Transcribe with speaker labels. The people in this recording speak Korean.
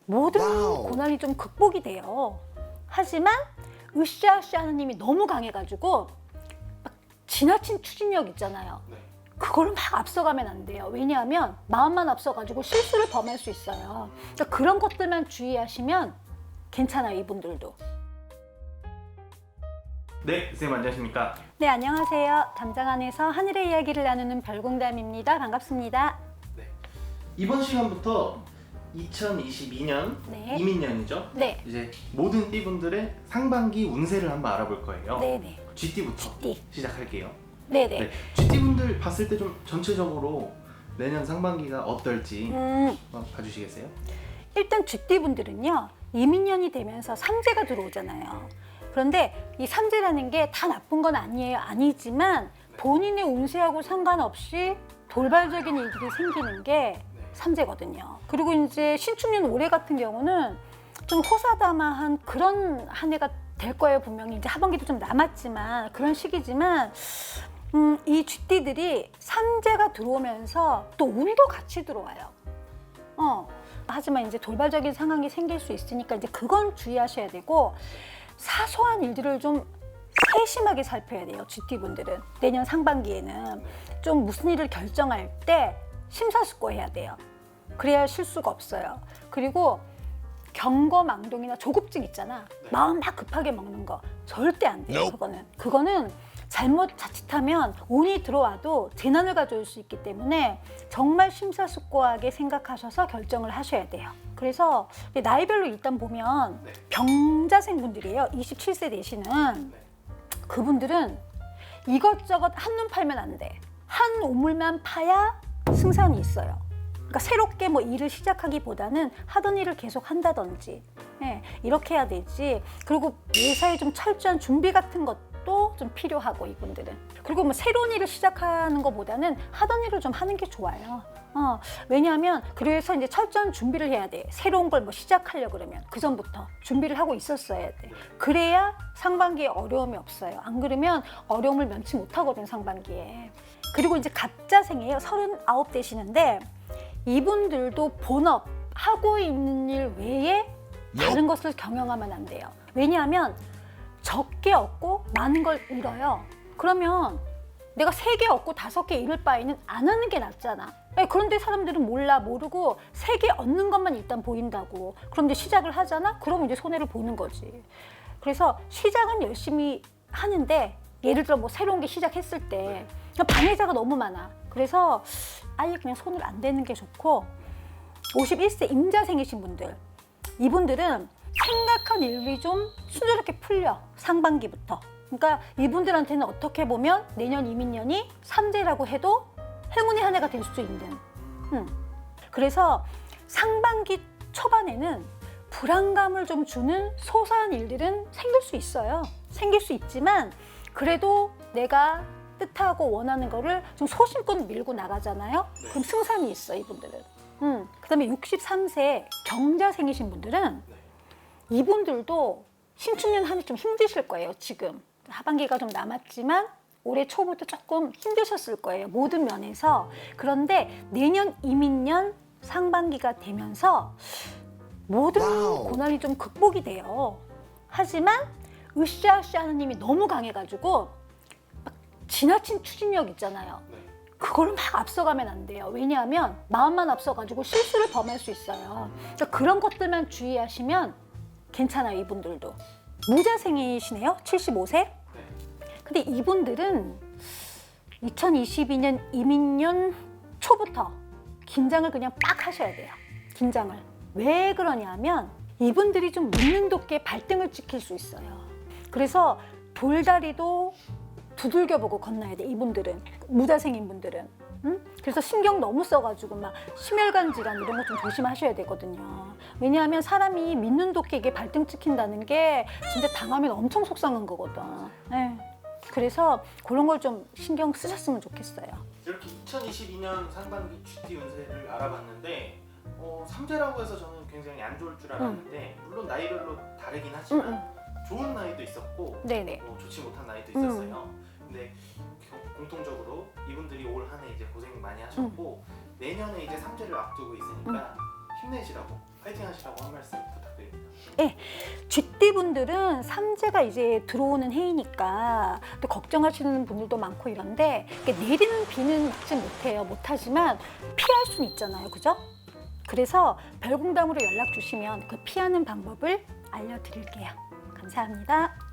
Speaker 1: 모든 고난이 좀 극복이 돼요. 하지만 으쌰으쌰 하는 힘이 너무 강해가지고 막 지나친 추진력 있잖아요. 그걸 막 앞서가면 안 돼요. 왜냐하면 마음만 앞서가지고 실수를 범할 수 있어요. 그러니까 그런 것들만 주의하시면 괜찮아요, 이분들도.
Speaker 2: 네, 선생님 안녕하십니까?
Speaker 1: 네, 안녕하세요. 담장 안에서 하늘의 이야기를 나누는 별공담입니다. 반갑습니다.
Speaker 2: 네. 이번 시간부터 2022년
Speaker 1: 네.
Speaker 2: 이민년이죠?
Speaker 1: 네.
Speaker 2: 이제 모든 띠분들의 상반기 운세를 한번 알아볼 거예요.
Speaker 1: 네네.
Speaker 2: 쥐띠부터
Speaker 1: 쥐띠.
Speaker 2: 시작할게요.
Speaker 1: 네네.
Speaker 2: 네. 쥐띠분들 봤을 때 좀 전체적으로 내년 상반기가 어떨지 한번 봐주시겠어요?
Speaker 1: 일단 쥐띠분들은요, 이민년이 되면서 삼재가 들어오잖아요. 그런데 이 삼재라는 게 다 나쁜 건 아니에요. 아니지만 본인의 운세하고 상관없이 돌발적인 일들이 생기는 게 삼재거든요. 그리고 이제 신축년 올해 같은 경우는 좀 호사다마한 그런 한 해가 될 거예요. 분명히 이제 하반기도 좀 남았지만 그런 시기지만 이 쥐띠들이 삼재가 들어오면서 또 운도 같이 들어와요. 하지만 이제 돌발적인 상황이 생길 수 있으니까 이제 그건 주의하셔야 되고, 사소한 일들을 좀 세심하게 살펴야 돼요. 쥐띠분들은 내년 상반기에는 좀 무슨 일을 결정할 때 심사숙고해야 돼요. 그래야 실수가 없어요. 그리고 경거망동이나 조급증 있잖아. 마음 막 급하게 먹는 거 절대 안 돼요. 그거는 잘못 자칫하면 운이 들어와도 재난을 가져올 수 있기 때문에 정말 심사숙고하게 생각하셔서 결정을 하셔야 돼요. 그래서 나이별로 일단 보면 병자생 분들이에요. 27세 되시는 그분들은 이것저것 한눈 팔면 안 돼. 한 우물만 파야 승산이 있어요. 그러니까 새롭게 뭐 일을 시작하기보다는 하던 일을 계속 한다든지, 이렇게 해야 되지. 그리고 매사에 좀 철저한 준비 같은 것도 좀 필요하고, 이분들은. 그리고 뭐 새로운 일을 시작하는 것보다는 하던 일을 좀 하는 게 좋아요. 왜냐하면 그래서 이제 철저한 준비를 해야 돼. 새로운 걸 뭐 시작하려고 그러면 그 전부터 준비를 하고 있었어야 돼. 그래야 상반기에 어려움이 없어요. 안 그러면 어려움을 면치 못하거든, 상반기에. 그리고 이제 갑자생이에요. 39 되시는데 이분들도 본업 하고 있는 일 외에 다른 것을 경영하면 안 돼요. 왜냐하면 적게 얻고 많은 걸 잃어요. 그러면 내가 3개 얻고 5개 잃을 바에는 안 하는 게 낫잖아. 그런데 사람들은 모르고 3개 얻는 것만 일단 보인다고. 그런데 시작을 하잖아? 그러면 이제 손해를 보는 거지. 그래서 시작은 열심히 하는데, 예를 들어 뭐 새로운 게 시작했을 때 방해자가 너무 많아. 그래서 아예 그냥 손을 안 대는 게 좋고, 51세 임자생이신 분들, 이분들은 생각한 일이 좀 순조롭게 풀려, 상반기부터. 그러니까 이분들한테는 어떻게 보면 내년 이민년이 삼재라고 해도 행운의 한 해가 될 수 있는. 그래서 상반기 초반에는 불안감을 좀 주는 소소한 일들은 생길 수 있어요. 생길 수 있지만 그래도 내가 뜻하고 원하는 거를 좀 소신껏 밀고 나가잖아요. 그럼 승산이 있어, 이분들은. 그다음에 63세 경자생이신 분들은 이분들도 신축년 한 해 좀 힘드실 거예요. 지금 하반기가 좀 남았지만 올해 초부터 조금 힘드셨을 거예요, 모든 면에서. 그런데 내년 이민년 상반기가 되면서 모든 고난이 좀 극복이 돼요. 하지만 으쌰으쌰 하는 힘이 너무 강해가지고 막 지나친 추진력 있잖아요. 그걸 막 앞서가면 안 돼요. 왜냐하면 마음만 앞서가지고 실수를 범할 수 있어요. 그러니까 그런 것들만 주의하시면 괜찮아요, 이분들도. 무자생이시네요, 75세. 근데 이분들은 2022년 이민년 초부터 긴장을 그냥 빡 하셔야 돼요. 긴장을. 왜 그러냐면 이분들이 좀 묻는 도끼에 발등을 찍힐 수 있어요. 그래서 돌다리도 두들겨보고 건너야 돼, 이분들은. 무자생인 분들은. 그래서 신경 너무 써가지고 막 심혈관 질환 이런 거 좀 조심하셔야 되거든요. 왜냐하면 사람이 믿는 도끼에게 발등 찍힌다는 게 진짜 당하면 엄청 속상한 거거든. 그래서 그런 걸 좀 신경 쓰셨으면 좋겠어요.
Speaker 2: 이렇게 2022년 상반기 쥐띠 운세를 알아봤는데 삼재라고 해서 저는 굉장히 안 좋을 줄 알았는데 물론 나이별로 다르긴 하지만 좋은 나이도 있었고 좋지 못한 나이도 있었어요. 근데 공통적으로 이분들이 올 한 해 이제 고생 많이 하셨고 내년에 이제 삼재를 앞두고 있으니까 힘내시라고 파이팅 하시라고 한 말씀 부탁드립니다.
Speaker 1: 쥐띠분들은 삼재가 이제 들어오는 해이니까 또 걱정하시는 분들도 많고 이런데 이렇게 내리는 비는 막지 못하지만 피할 수는 있잖아요, 그죠? 그래서 별궁담으로 연락 주시면 그 피하는 방법을 알려드릴게요. 감사합니다.